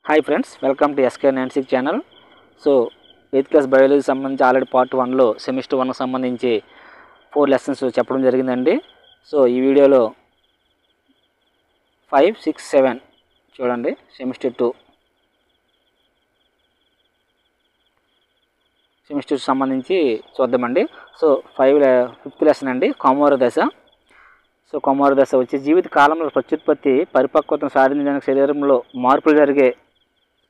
Hi friends, welcome to SK96 channel. So 8th class biology సంబంధించి already part 1లో semester 1కి సంబంధించి 4 lessons చెప్పడం జరిగిందండి. సో ఈ వీడియోలో 5, 6, 7 చూడండి. సెమిస్టర్ 2 సంబంధించి చూద్దామండి. సో 5th లెసన్ అండి, కౌమార దశ. సో కౌమార దశ వచ్చి జీవిత కాలంలో ప్రత్యుత్పత్తి పరిపక్వతను సాధించడానికి శరీరంలో మార్పులు జరిగే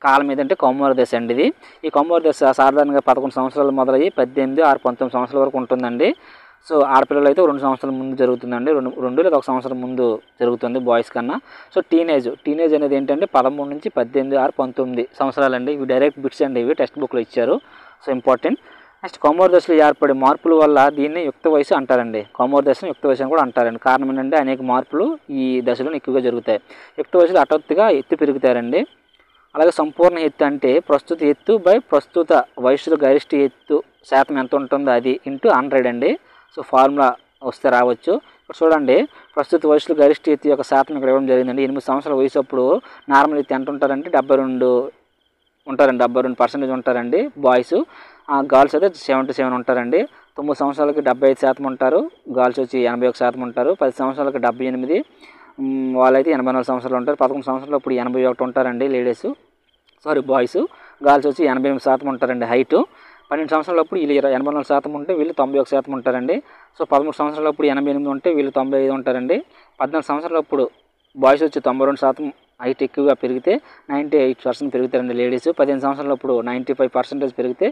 కాలం ఏదంటే కౌమార దశ అండి. ఇది ఈ కౌమార దశ సాధారణంగా 11 సంవత్సరాలు మొదలయ్యి 18, 6, 19 సంవత్సరాల వరకు ఉంటుందండి. సో ఆడపిల్లలు అయితే 2 సంవత్సరాల ముందు జరుగుతుందండి, రెండు లేదా 1 సంవత్సరం ముందు జరుగుతుంది బాయ్స్ కన్నా. సో టీనేజ్ అనేది ఏంటంటే 13 నుంచి 18, 6, 19 సంవత్సరాలండి. ఇవి డైరెక్ట్ బిట్స్ అండి, ఇవి టెక్స్ట్ బుక్లో ఇచ్చారు. So important. నెక్స్ట్ కౌమార దశలో ఏర్పడే మార్పుల వల్ల దీన్ని యుక్త వయసు అంటారండి. కౌమార దశను యుక్త వయసు అని కూడా అంటారండి. కారణం ఏంటంటే అనేక మార్పులు ఈ దశలో ఎక్కువగా జరుగుతాయి. యుక్త వయసులో హఠాత్తుగా ఎత్తు పెరుగుతారండి. అలాగే సంపూర్ణ ఎత్తు అంటే ప్రస్తుత ఎత్తు బై ప్రస్తుత వయసులో గరిష్ట ఎత్తు శాతం ఎంత ఉంటుందో అది ఇంటూ 100 అండి. సో ఫార్ములా వస్తే రావచ్చు. ఇక్కడ చూడండి, ప్రస్తుత వయసులో గరిష్ట ఎత్తు యొక్క శాతం ఇక్కడ ఇవ్వడం జరిగిందండి. 8 సంవత్సరాల వయసు అప్పుడు నార్మల్ ఎత్తు ఎంత ఉంటారంటే 72 ఉంటారండి, 72% ఉంటారండి బాయ్స్. గర్ల్స్ అయితే 77 ఉంటారండి. 9 సంవత్సరాలకి 75% ఉంటారు, గర్ల్స్ వచ్చి 81% ఉంటారు. 10 సంవత్సరాలకి 78, వాళ్ళైతే 84 సంవత్సరాలు ఉంటారు. 11 సంవత్సరాలు ఇప్పుడు 81 ఉంటారండి బాయ్స్. గర్ల్స్ వచ్చి 88% ఉంటారండి హైట్. 12 సంవత్సరాలప్పుడు వీళ్ళు 84% ఉంటే వీళ్ళు 91% ఉంటారండి. సో 13 సంవత్సరాలప్పుడు 88 ఉంటే వీళ్ళు 95 ఉంటారండి. 14 సంవత్సరాలప్పుడు బాయ్స్ వచ్చి 92% హైట్ ఎక్కువగా పెరిగితే 98% పెరుగుతారండి లేడీస్. 15 సంవత్సరాలప్పుడు 95% పెరిగితే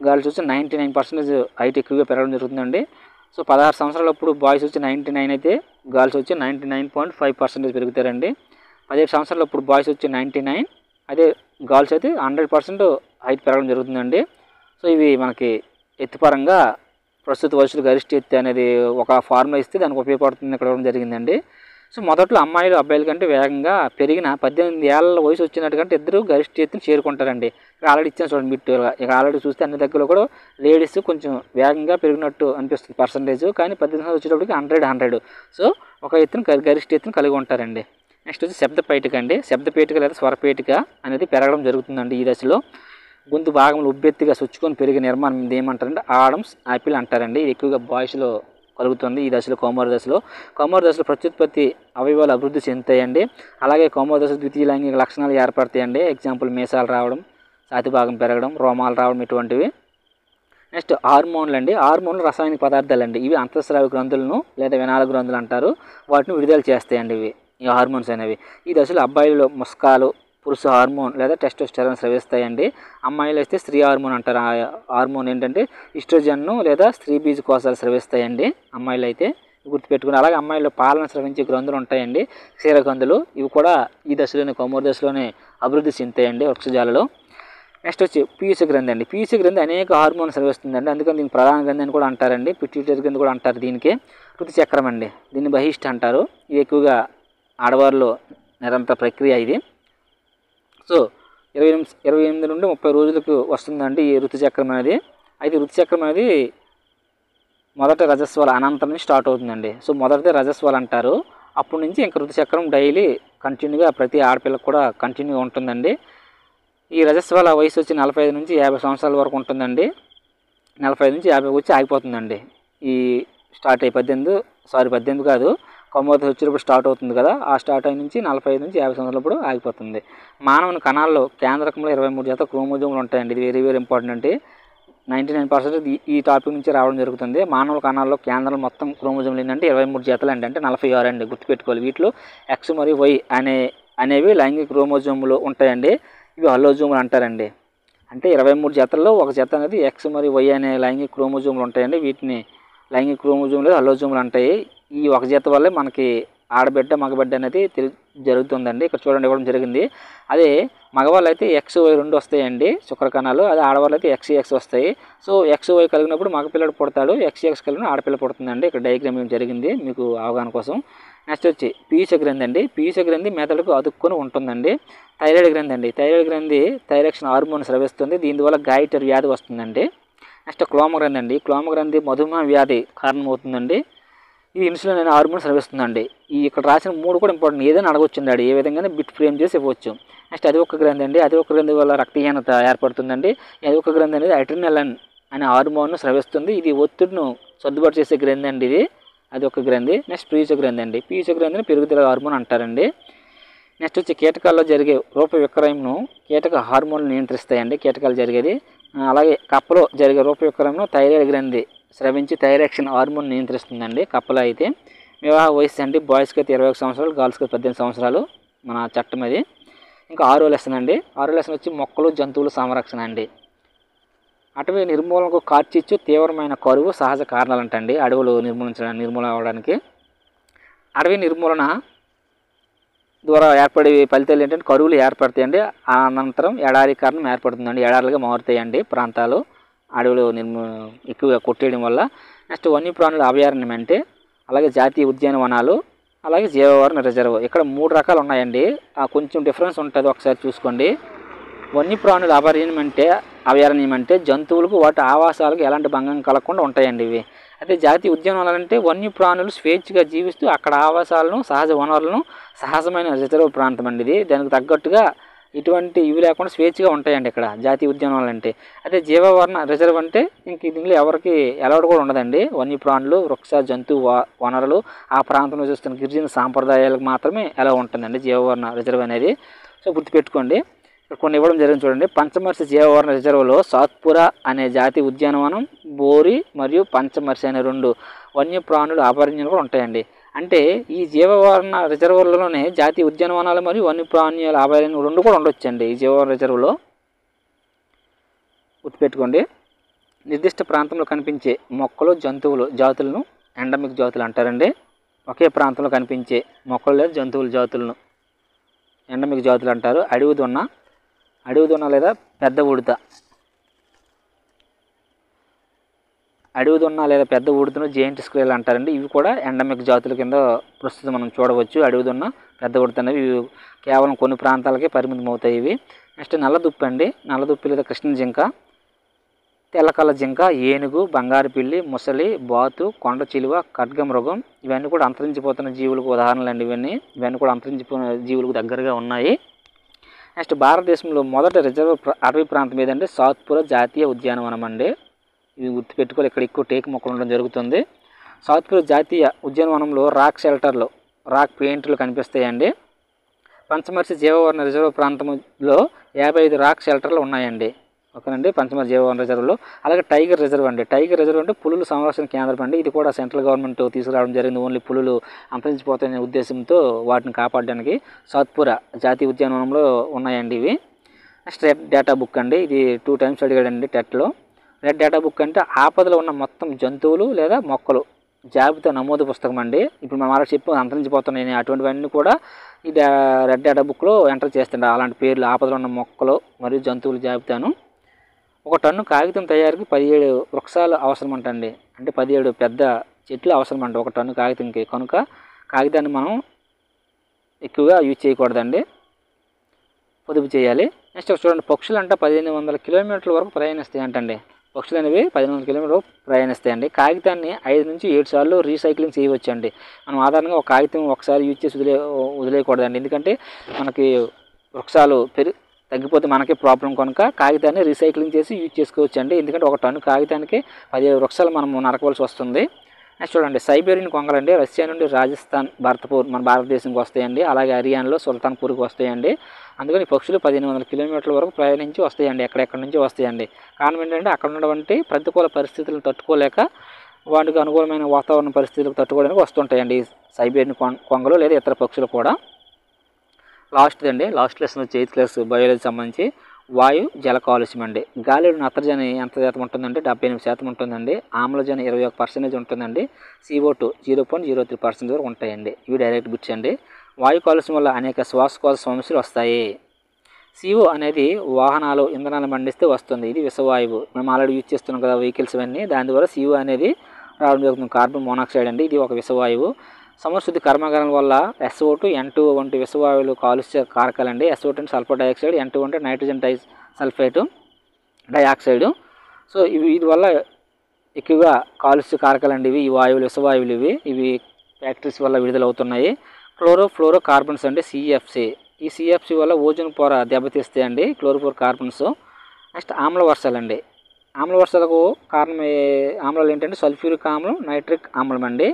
గర్ల్స్ వచ్చి 99% హైట్ ఎక్కువగా పెరగడం జరుగుతుందండి. సో 16 సంవత్సరాలప్పుడు బాయ్స్ వచ్చి 99 అయితే గర్ల్స్ వచ్చి 99.5% పెరుగుతారండి. 17 సంవత్సరాలప్పుడు బాయ్స్ వచ్చి 99, అదే గర్ల్స్ అయితే 100% హైట్ పెరగడం జరుగుతుందండి. సో ఇవి మనకి ఎత్తుపరంగా ప్రస్తుత వయసులో గరిష్ట ఎత్తు అనేది ఒక ఫార్ములా ఇస్తే దానికి ఉపయోగపడుతుంది ఇక్కడ ఇవ్వడం జరిగిందండి. సో మొదట్లో అమ్మాయిలు అబ్బాయిల కంటే వేగంగా పెరిగిన 18 ఏళ్ళ వయసు వచ్చినట్టుకంటే ఇద్దరు గరిష్ట ఎత్తుని చేరుకుంటారండి. ఇక్కడ ఆల్రెడీ ఇచ్చాను చూడండి బిట్టుగా. ఇక ఆల్రెడీ చూస్తే అన్ని దగ్గరలో కూడా లేడీస్ కొంచెం వేగంగా పెరిగినట్టు అనిపిస్తుంది పర్సంటేజ్, కానీ 18 సంవత్సరాలు వచ్చేటప్పటికి 100. సో ఒక ఎత్తుని గరిష్ట ఎత్తుని కలిగి ఉంటారండి. నెక్స్ట్ వచ్చి శబ్దపేటిక అండి. శబ్దపేటిక లేదా స్వరపేటిక అనేది పెరగడం జరుగుతుందండి ఈ దశలో. గొంతు భాగంలో ఉబ్బెత్తిగా సొచ్చుకొని పెరిగే నిర్మాణం ఇది ఏమంటారంటే ఆడమ్స్ యాపిల్ అంటారండి. ఇది ఎక్కువగా బాయ్స్లో కలుగుతుంది ఈ దశలో, కౌమార దశలో. కౌమార దశలో ప్రత్యుత్పత్తి అవయవాలు అభివృద్ధి చెందుతాయండి. అలాగే కౌమార దశలో ద్వితీయ లైంగిక లక్షణాలు ఏర్పడతాయండి. ఎగ్జాంపుల్ మీసాలు రావడం, ఛాతీ భాగం పెరగడం, రోమాలు రావడం, ఇటువంటివి. నెక్స్ట్ హార్మోన్లు అండి. హార్మోన్లు రసాయనిక పదార్థాలండి. ఇవి అంతఃస్రావి గ్రంథులను లేదా వినాల గ్రంథులు అంటారు. వాటిని విడుదల చేస్తాయండి ఇవి, ఈ హార్మోన్స్ అనేవి. ఈ దశలో అబ్బాయిలలో ముస్కాలు, పురుష హార్మోన్ లేదా టెస్టోస్టెరాన్ స్రవిస్తాయండి. అమ్మాయిలు అయితే స్త్రీ హార్మోన్ అంటారు. ఆ హార్మోన్ ఏంటంటే ఈస్ట్రోజన్ను లేదా స్త్రీ బీజ కోశాలు స్రవిస్తాయండి అమ్మాయిలు అయితే, గుర్తుపెట్టుకుని. అలాగే అమ్మాయిలో పాలన స్రవించే గ్రంథులు ఉంటాయండి, క్షీరగ్రంథులు. ఇవి కూడా ఈ దశలోనే, కౌమార దశలోనే అభివృద్ధి చెందుతాయండి వృక్షజాలలో. నెక్స్ట్ వచ్చి పీయూస గ్రంథి అండి. పీయూస గ్రంథి అనేక హార్మోన్ స్రవిస్తుందండి, అందుకని దీన్ని ప్రధాన గ్రంథి అని కూడా అంటారండి. పిట్యూటరీ గ్రంథి కూడా అంటారు దీనికి. ఋతుచక్రం అండి, దీన్ని బహిష్ట అంటారు. ఇది ఎక్కువగా ఆడవారిలో నిరంతర ప్రక్రియ ఇది. సో 28 నుండి 30 రోజులకు వస్తుందండి ఈ ఋతుచక్రం అనేది. అయితే ఋతుచక్రం అనేది మొదట రజస్వాల అనంతరం నుంచి స్టార్ట్ అవుతుందండి. సో మొదటిదే రజస్వాల అంటారు. అప్పటి నుంచి ఇంకా ఋతుచక్రం డైలీ కంటిన్యూగా ప్రతి ఆడపిల్లకు కూడా కంటిన్యూగా ఉంటుందండి. ఈ రజస్వాల వయసు వచ్చి 45 నుంచి 50 సంవత్సరాల వరకు ఉంటుందండి. 45 నుంచి 50 వచ్చి ఆగిపోతుందండి. ఈ స్టార్ట్ అయ్యి 18 కాదు, కౌమార దశ వచ్చేటప్పుడు స్టార్ట్ అవుతుంది కదా, ఆ స్టార్ట్ అయిన నుంచి 45 నుంచి 50 సంవత్సరాలప్పుడు ఆగిపోతుంది. మానవుని కణాల్లో కేంద్రకంలో 23 జత క్రోమోజోములు ఉంటాయండి. ఇది వెరీ వెరీ ఇంపార్టెంట్ అండి. 99% ఈ టాపిక్ నుంచి రావడం జరుగుతుంది. మానవ కణాల్లో కేంద్రం మొత్తం క్రోమోజోములు ఏంటంటే 23 జతలు అండి, అంటే 46 అండి, గుర్తుపెట్టుకోవాలి. వీటిలో X మరియు Y అనేవి లైంగిక క్రోమోజోములు ఉంటాయండి. ఇవి అల్లోజోములు అంటారండి. అంటే 23 జతల్లో ఒక జత అనేది X మరియు Y అనే లైంగిక క్రోమోజోములు ఉంటాయండి. వీటిని లైంగిక క్రోమోజోములు అల్లోజోములు అంటాయి. ఈ ఒక జత వల్లే మనకి ఆడబిడ్డ మగబిడ్డ అనేది జరుగుతుందండి. ఇక్కడ చూడండి ఇవ్వడం జరిగింది. అదే మగవాళ్ళు అయితే XY 2 వస్తాయండి శుక్రకణాలు, అదే ఆడవాళ్ళు అయితే XX వస్తాయి. సో XY కలిగినప్పుడు మగపిల్లడు పుడతాడు, XX కలిగిన ఆడపిల్ల పుడుతుందండి. ఇక్కడ డయాగ్రామ్ ఏం జరిగింది మీకు అవగాహన కోసం. నెక్స్ట్ వచ్చి పీయూస గ్రంథి అండి. పీయూస గ్రంథి మెదడుకు అదుక్కొని ఉంటుందండి. థైరాయిడ్ గ్రంథి అండి. థైరాయిడ్ గ్రంథి థైరాక్సిన్ హార్మోన్ స్రవిస్తుంది, దీనివల్ల గాయిటర్ వ్యాధి వస్తుందండి. నెక్స్ట్ క్లోమ గ్రంథి అండి. క్లోమ గ్రంథి మధుమేహ వ్యాధి కారణమవుతుందండి. ఇది ఇన్సులిన్ అనే హార్మోన్ స్రవిస్తుందండి. ఈ ఇక్కడ రాసిన 3 కూడా ఇంపార్టెంట్. ఏదైనా అడగొచ్చండి, ఏ విధంగానే బిట్ ఫ్రేమ్ చేసి ఇవ్వచ్చు. నెక్స్ట్ అధిక గ్రంథి అండి. అధిక గ్రంథి వల్ల రక్తహీనత ఏర్పడుతుందండి. ఈ అధిక గ్రంథి అనేది అడ్రినలిన్ అనే హార్మోన్ను స్రవిస్తుంది. ఇది ఒత్తిడిను సర్దుబాటు చేసే గ్రంథి అండి ఇది. అది ఒక గ్రంథి. నెక్స్ట్ పీయూష గ్రంథి అండి. పీయూష గ్రంథిని పెరుగుదల హార్మోన్ అంటారండి. నెక్స్ట్ వచ్చి కీటకాల్లో జరిగే రూప విక్రయంను కీటక హార్మోన్లు నియంత్రిస్తాయండి. కీటకాలు జరిగేది. అలాగే కప్పలో జరిగే రూప విక్రయంను థైరాయిడ్ గ్రంథి స్రవించి థైరాక్సిన్ హార్మోన్ నియంత్రిస్తుందండి కప్పలో అయితే. వివాహ వయస్సు అండి, బాయ్స్కి అయితే 21 సంవత్సరాలు, గర్ల్స్కి 18 సంవత్సరాలు మన చట్టం అది. ఇంకా 6వ లెసన్ అండి. 6వ లెసన్ వచ్చి మొక్కలు జంతువుల సంరక్షణ అండి. అటవీ నిర్మూలనకు కార్చిచ్చు తీవ్రమైన కరువు సహజ కారణాలంటండి. అడవులు నిర్మూలన అవ్వడానికి అడవి నిర్మూలన ద్వారా ఏర్పడే ఫలితాలు ఏంటంటే కరువులు ఏర్పడతాయండి. అనంతరం ఎడారీకరణం ఏర్పడుతుందండి. ఎడారులుగా మారుతాయండి ప్రాంతాలు అడవులు ఎక్కువగా కొట్టేయడం వల్ల. నెక్స్ట్ వన్యప్రాణుల అభయారణ్యం అంటే అలాగే జాతీయ ఉద్యానవనాలు, అలాగే జీవవరణ రిజర్వ్. ఇక్కడ 3 రకాలు ఉన్నాయండి. కొంచెం డిఫరెన్స్ ఉంటుంది, ఒకసారి చూసుకోండి. వన్యప్రాణుల అభయారణ్యం అంటే జంతువులకు వాటి ఆవాసాలకు ఎలాంటి భంగం కలగకుండా ఉంటాయండి ఇవి. అయితే జాతీయ ఉద్యానవనాలు అంటే వన్యప్రాణులు స్వేచ్ఛగా జీవిస్తూ అక్కడ ఆవాసాలను, సహజ వనరులను, సహజమైన రిజర్వ్ ప్రాంతం అండి ఇది. దానికి తగ్గట్టుగా ఇటువంటి ఇవి లేకుండా స్వేచ్ఛగా ఉంటాయండి ఇక్కడ జాతీయ ఉద్యానవనాలు అంటే. అయితే జీవవరణ రిజర్వ్ అంటే ఇంక దీనిలో ఎవరికి ఎలవడ కూడా ఉండదండి. వన్యప్రాణులు, వృక్ష జంతు వనరులు ఆ ప్రాంతంలో చూస్తున్న గిరిజన సాంప్రదాయాలకు మాత్రమే ఎలా ఉంటుందండి జీవవరణ రిజర్వ్ అనేది. సో గుర్తుపెట్టుకోండి. ఇక్కడ కొన్ని ఇవ్వడం జరిగింది చూడండి. పంచమర్సి జీవవరణ రిజర్వ్లో సాత్పురా అనే జాతీయ ఉద్యానవనం, బోరి మరియు పంచమర్సి అనే 2 వన్యప్రాణుల అభయారణ్యాలు కూడా ఉంటాయండి. అంటే ఈ జీవవరణ రిజర్వులలోనే జాతీయ ఉద్యానవనాలు మరియు వన్యప్రాణుల అభయారణ్యం 2 కూడా ఉండొచ్చండి ఈ జీవవరణ రిజర్వులో. గుర్తుపెట్టుకోండి. నిర్దిష్ట ప్రాంతంలో కనిపించే మొక్కలు జంతువులు జాతులను ఎండమిక్ జాతులు అంటారండి. ఒకే ప్రాంతంలో కనిపించే మొక్కలు లేదా జంతువుల జాతులను ఎండమిక్ జాతులు అంటారు. అడవి దున్న లేదా పెద్ద ఉడత. అడవి దున్న లేదా పెద్ద ఉడతను జెయింట్ స్క్వేల్ అంటారండి. ఇవి కూడా ఎండమిక్ జాతుల కింద ప్రస్తుతం మనం చూడవచ్చు. అడవి దున్న, పెద్ద ఉడత అనేవి ఇవి కేవలం కొన్ని ప్రాంతాలకే పరిమితం అవుతాయి ఇవి. నెక్స్ట్ నల్లదుప్పి అండి. నల్లదుప్పి లేదా కృష్ణ జింక, తెల్లకల్ల జింక, ఏనుగు, బంగారు పిల్లి, ముసలి, బాతు, కొండ చిలువ, ఖడ్గమృగం ఇవన్నీ కూడా అంతరించిపోతున్న జీవులకు ఉదాహరణలు అండి. ఇవన్నీ కూడా అంతరించిపోయిన జీవులకు దగ్గరగా ఉన్నాయి. నెక్స్ట్ భారతదేశంలో మొదటి రిజర్వ్ అటవీ ప్రాంతం ఏదంటే సాత్పురా జాతీయ ఉద్యానవనం అండి. ఇవి గుర్తుపెట్టుకోవాలి. ఇక్కడ ఎక్కువ టేకు మొక్కలు ఉండడం జరుగుతుంది. సాత్పురా జాతీయ ఉద్యానవనంలో రాక్ షెల్టర్లు, రాక్ పెయింట్లు కనిపిస్తాయండి. పంచమర్సి జీవవరణ రిజర్వ్ ప్రాంతంలో 55 రాక్ షెల్టర్లు ఉన్నాయండి. ఓకేనండి పంచమర్సి జీవవరణ రిజర్వ్లో. అలాగే టైగర్ రిజర్వ్ అండి. టైగర్ రిజర్వ్ అంటే పులుల సంరక్షణ కేంద్రం అండి. ఇది కూడా సెంట్రల్ గవర్నమెంట్ తీసుకురావడం జరిగింది. ఓన్లీ పులులు అంతరించిపోతాయనే ఉద్దేశంతో వాటిని కాపాడడానికి సాత్పురా జాతీయ ఉద్యానవనంలో ఉన్నాయండి ఇవి. నెక్స్ట్ రెడ్ డేటా బుక్ అండి. ఇది 2 టైమ్స్ అడిగాడండి టెట్లో. రెడ్ డేటా బుక్ అంటే ఆపదలో ఉన్న మొత్తం జంతువులు లేదా మొక్కలు జాబితా నమోదు పుస్తకం అండి. ఇప్పుడు మనం అలా చెప్పి అంతరించిపోతున్నాయి అటువంటివన్నీ కూడా ఈ రెడ్ డేటా బుక్లో ఎంటర్ చేస్తుండే అలాంటి పేర్లు ఆపదలో ఉన్న మొక్కలు మరియు జంతువుల జాబితాను. 1 టన్ను కాగితం తయారీకి 17 వృక్షాలు అవసరం అంటండి. అంటే 17 పెద్ద చెట్లు అవసరం అంట 1 టన్ను కాగితంకి. కనుక కాగితాన్ని మనం ఎక్కువగా యూజ్ చేయకూడదండి, పొదుపు చేయాలి. నెక్స్ట్ చూడండి, పక్షులు అంటే 1500 కిలోమీటర్ల వరకు ప్రయాణిస్తాయి అంటండి. పక్షులు అనేవి 1500 కిలోమీటర్లు ప్రయాణిస్తాయండి. కాగితాన్ని 5 నుంచి 7 సార్లు రీసైక్లింగ్ చేయవచ్చు అండి. మనం ఆధారంగా ఒక కాగితం ఒకసారి యూజ్ చేసి వదిలేయకూడదండి. ఎందుకంటే మనకి వృక్షాలు తగ్గిపోతే మనకే ప్రాబ్లం. కనుక కాగితాన్ని రీసైక్లింగ్ చేసి యూజ్ చేసుకోవచ్చు అండి. ఎందుకంటే 1 టన్ను కాగితానికి 17 వృక్షాలు మనం నరకవలసి వస్తుంది. నెక్స్ట్ చూడండి, సైబేరియన్ కొంగలండి. రష్యా నుండి రాజస్థాన్, భరత్పూర్ మన భారతదేశంకి వస్తాయండి. అలాగే హర్యానాలో సుల్తాన్పూర్కి వస్తాయండి. అందుకని పక్షులు 1500 కిలోమీటర్ల వరకు ప్రయాణించి వస్తాయండి. ఎక్కడెక్కడి నుంచి వస్తాయండి. కారణం ఏంటంటే అక్కడ ఉన్నటువంటి ప్రతికూల పరిస్థితులను తట్టుకోలేక వాటికి అనుకూలమైన వాతావరణ పరిస్థితులకు తట్టుకోవడానికి వస్తుంటాయండి సైబేరియన్ కొంగలు లేదా ఇతర పక్షులు కూడా. లాస్ట్ లెసన్ వచ్చి 8th క్లాస్ బయాలజీ సంబంధించి వాయు జల కాలుష్యం అండి. గాలిలో నత్రజని ఎంత శాతం ఉంటుందంటే 78% ఉంటుందండి. ఆమ్లజని 21% ఉంటుందండి. CO2 0.03% వరకు ఉంటాయండి. ఇవి డైరెక్ట్ బిట్స్ అండి. వాయు కాలుష్యం వల్ల అనేక శ్వాసకోశ సమస్యలు వస్తాయి. CO అనేది వాహనాలు ఇంధనాలు మండిస్తే వస్తుంది. ఇది విషవాయువు. మనం ఆల్రెడీ యూజ్ చేస్తున్నాం కదా వెహికల్స్ ఇవన్నీ. దాని ద్వారా CO అనేది రావడం జరుగుతుంది. కార్బన్ మోనాక్సైడ్ అండి. ఇది ఒక విషవాయువు. సమశుద్ధి కర్మాగారాల వల్ల SO2, N2 వంటి విషవాయువులు కాలుష్య కారకాలండి. SO2 అంటే సల్ఫర్ డైఆక్సైడ్, N2 అంటే నైట్రోజన్ సల్ఫేటు డైఆక్సైడ్. సో వీటి వల్ల ఎక్కువగా కాలుష్య కారకాలండి ఇవి. ఈ వాయువులు విషవాయువులు ఇవి ఫ్యాక్టరీస్ వల్ల విడుదలవుతున్నాయి. ఫ్లోరో కార్బన్స్ అండి సిఎఫ్సి. ఈ సిఎఫ్సి వల్ల ఓజోన్ పొర దెబ్బతీస్తాయండి క్లోరోఫ్లోరో కార్బన్స్. నెక్స్ట్ ఆమ్ల వర్షాలండి. ఆమ్ల వర్షాలకు కారణం ఆమ్లాలు ఏంటంటే సల్ఫ్యూరిక్ ఆమ్లం, నైట్రిక్ ఆమ్లం అండి.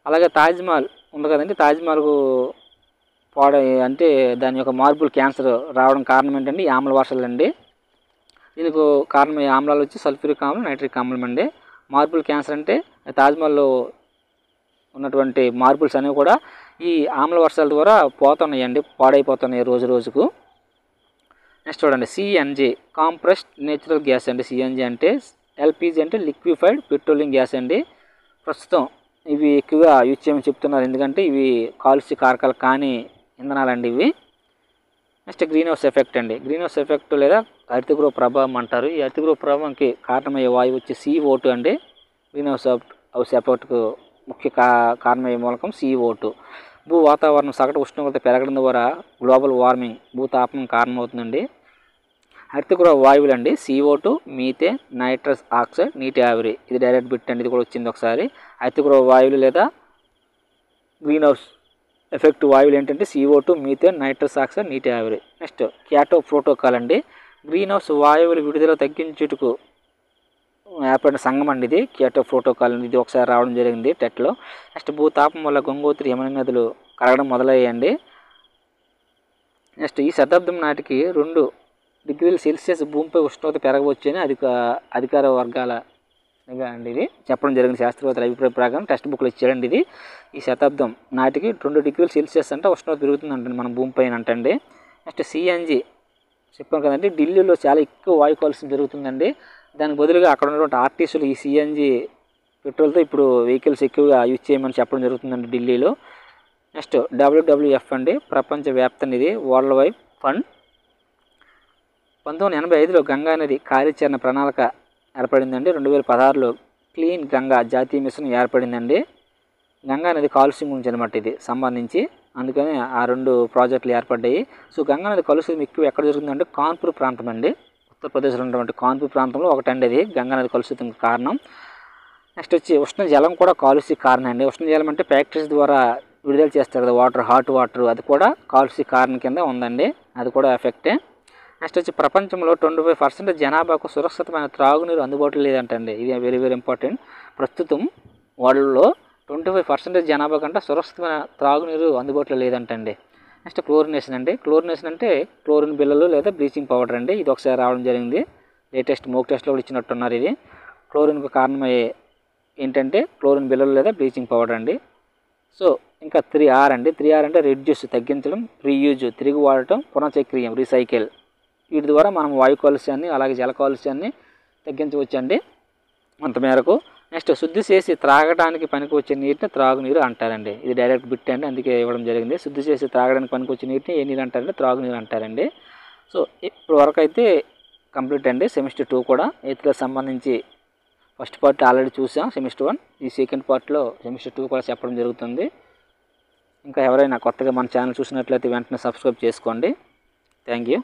అలాగే తాజ్మహల్ ఉంది కదండి, తాజ్మహల్కు అంటే దాని యొక్క మార్బుల్ క్యాన్సర్ రావడం కారణం ఏంటంటే ఈ ఆమ్ల వర్షాలు అండి. దీనికి కారణం ఈ ఆమ్లాలు వచ్చి సల్ఫ్యూరిక్ ఆమ్లం, నైట్రిక్ ఆమ్లం అండి. మార్బుల్ క్యాన్సర్ అంటే తాజ్మహల్లో ఉన్నటువంటి మార్బుల్స్ అనేవి కూడా ఈ ఆమ్ల వర్షాల ద్వారా పోతున్నాయండి, పాడైపోతున్నాయి రోజు రోజుకు. నెక్స్ట్ చూడండి సిఎన్జి కాంప్రెస్డ్ నేచురల్ గ్యాస్ అండి. సిఎన్జి అంటే ఎల్పిజి అంటే లిక్విఫైడ్ పెట్రోలియం గ్యాస్ అండి. ప్రస్తుతం ఇవి ఎక్కువగా యూజ్ చేయమని చెప్తున్నారు, ఎందుకంటే ఇవి కాలుష్య కారకాలు కాని ఇంధనాలండి ఇవి. నెక్స్ట్ గ్రీన్ హౌస్ ఎఫెక్ట్ అండి. గ్రీన్ హౌస్ ఎఫెక్ట్ లేదా హరితగృహ ప్రభావం అంటారు. ఈ హరితగృహ ప్రభావంకి కారణమయ్యే వాయువు వచ్చి CO2 అండి. గ్రీన్ హౌస్ ఎఫెక్ట్కు ముఖ్య కారణమయ్యే మూలకం CO2. భూ వాతావరణం సగటు ఉష్ణోగ్రత పెరగడం ద్వారా గ్లోబల్ వార్మింగ్, భూతాపనం కారణమవుతుందండి. హరితగృహ వాయువులు అండి CO2, మీథేన్, నైట్రస్ ఆక్సైడ్, నీటి ఆవిరి. ఇది డైరెక్ట్ బిట్ అండి, ఇది కూడా వచ్చింది ఒకసారి. హరితగృహ వాయువులు లేదా గ్రీన్ హౌస్ ఎఫెక్ట్ వాయువులు ఏంటంటే CO2, మీథేన్, నైట్రస్ ఆక్సైడ్, నీటి ఆవిరి. నెక్స్ట్ క్యోటో ప్రోటోకాల్ అండి. గ్రీన్ హౌస్ వాయువులు విడుదల తగ్గించుటకు ఏర్పడిన సంఘం అండి ఇది క్యోటో ప్రోటోకాల్. ఇది ఒకసారి రావడం జరిగింది టెట్లో. నెక్స్ట్ భూతాపం వల్ల గంగోత్రి, యమున నదులు కరగడం మొదలయ్యాయండి. నెక్స్ట్ ఈ శతాబ్దం నాటికి 2 డిగ్రీల సెల్సియస్ భూమిపై ఉష్ణోగ్రత పెరగవచ్చని అధికార వర్గాల అండి ఇది చెప్పడం జరిగింది. శాస్త్రవేత్తల అభిప్రాయ ప్రకారం టెక్స్ట్ బుక్లో ఇచ్చారండి ఇది. ఈ శతాబ్దం నాటికి 2 డిగ్రీల సెల్సియస్ అంటే ఉష్ణోగ్రత పెరుగుతుంది అంటే మన భూమిపైన అంటండి. నెక్స్ట్ సిఎన్జి చెప్పాను కదండి, ఢిల్లీలో చాలా ఎక్కువ వాయు కాలుష్యం జరుగుతుందండి. దానికి బదులుగా అక్కడ ఉన్నటువంటి ఆర్టీసీలు ఈ సిఎన్జి పెట్రోల్తో ఇప్పుడు వెహికల్స్ ఎక్కువగా యూజ్ చేయమని చెప్పడం జరుగుతుందండి ఢిల్లీలో. నెక్స్ట్ WWF అండి, ప్రపంచవ్యాప్త నిధి, వరల్డ్ వైడ్ ఫండ్. 1985లో గంగా నది కార్యాచరణ ప్రణాళిక ఏర్పడిందండి. 2016లో క్లీన్ గంగా జాతీయ మిషన్ ఏర్పడిందండి. గంగా నది కాలుష్యం గురించి అనమాట ఇది సంబంధించి, అందుకని ఆ 2 ప్రాజెక్టులు ఏర్పడ్డాయి. సో గంగా నది కలుషితం ఎక్కువ ఎక్కడ జరుగుతుందంటే కాన్పూర్ ప్రాంతం అండి, ఉత్తరప్రదేశ్లో ఉన్నటువంటి కాన్పూర్ ప్రాంతంలో ఒకటండి అది గంగా నది కలుషితం కారణం. నెక్స్ట్ వచ్చి ఉష్ణ జలం కూడా కాలుష్య కారణం అండి. ఉష్ణ జలం అంటే ఫ్యాక్టరీస్ ద్వారా విడుదల చేస్తారు కదా వాటర్, హాట్ వాటర్, అది కూడా కాలుష్య కారణం కింద ఉందండి, అది కూడా ఎఫెక్టే. నెక్స్ట్ వచ్చి ప్రపంచంలో 25% జనాభాకు సురక్షితమైన త్రాగునీరు అందుబాటులో లేదంటండి. ఇది వెరీ వెరీ ఇంపార్టెంట్. ప్రస్తుతం వాళ్ళలో 25% జనాభా కంటే సురక్షితమైన త్రాగునీరు అందుబాటులో లేదంటండి. నెక్స్ట్ క్లోరినేషన్ అండి. క్లోరినేషన్ అంటే క్లోరిన్ బిళ్ళలు లేదా బ్లీచింగ్ పౌడర్ అండి. ఇది ఒకసారి రావడం జరిగింది, లేటెస్ట్ మోక్ టెస్ట్లో కూడా ఇచ్చినట్టున్నారు. ఇది క్లోరిన్కు కారణమయ్యే ఏంటంటే క్లోరిన్ బిళ్ళలు లేదా బ్లీచింగ్ పౌడర్ అండి. సో ఇంకా 3R అండి. 3R అంటే రెడ్యూస్ తగ్గించడం, రీయూజ్ తిరిగి వాడటం, పునఃచక్రీయం రీసైకిల్. వీటి ద్వారా మనం వాయు కాలుష్యాన్ని అలాగే జల కాలుష్యాన్ని తగ్గించవచ్చండి కొంత మేరకు. నెక్స్ట్ శుద్ధి చేసి త్రాగడానికి పనికి వచ్చే నీటిని త్రాగునీరు అంటారండి. ఇది డైరెక్ట్ బిట్ అండి, అందుకే ఇవ్వడం జరిగింది. శుద్ధి చేసి త్రాగడానికి పనికి వచ్చే నీటిని ఏ నీరు అంటారంటే త్రాగునీరు అంటారండి. సో ఇప్పుడు వరకు అయితే కంప్లీట్ అండి సెమిస్టర్ 2 కూడా. 8th క్లాస్ సంబంధించి ఫస్ట్ పార్ట్ ఆల్రెడీ చూసాం సెమిస్టర్ 1. ఈ సెకండ్ పార్ట్లో సెమిస్టర్ 2 కూడా చెప్పడం జరుగుతుంది. ఇంకా ఎవరైనా కొత్తగా మన ఛానల్ చూసినట్లయితే వెంటనే సబ్స్క్రైబ్ చేసుకోండి. Thank you.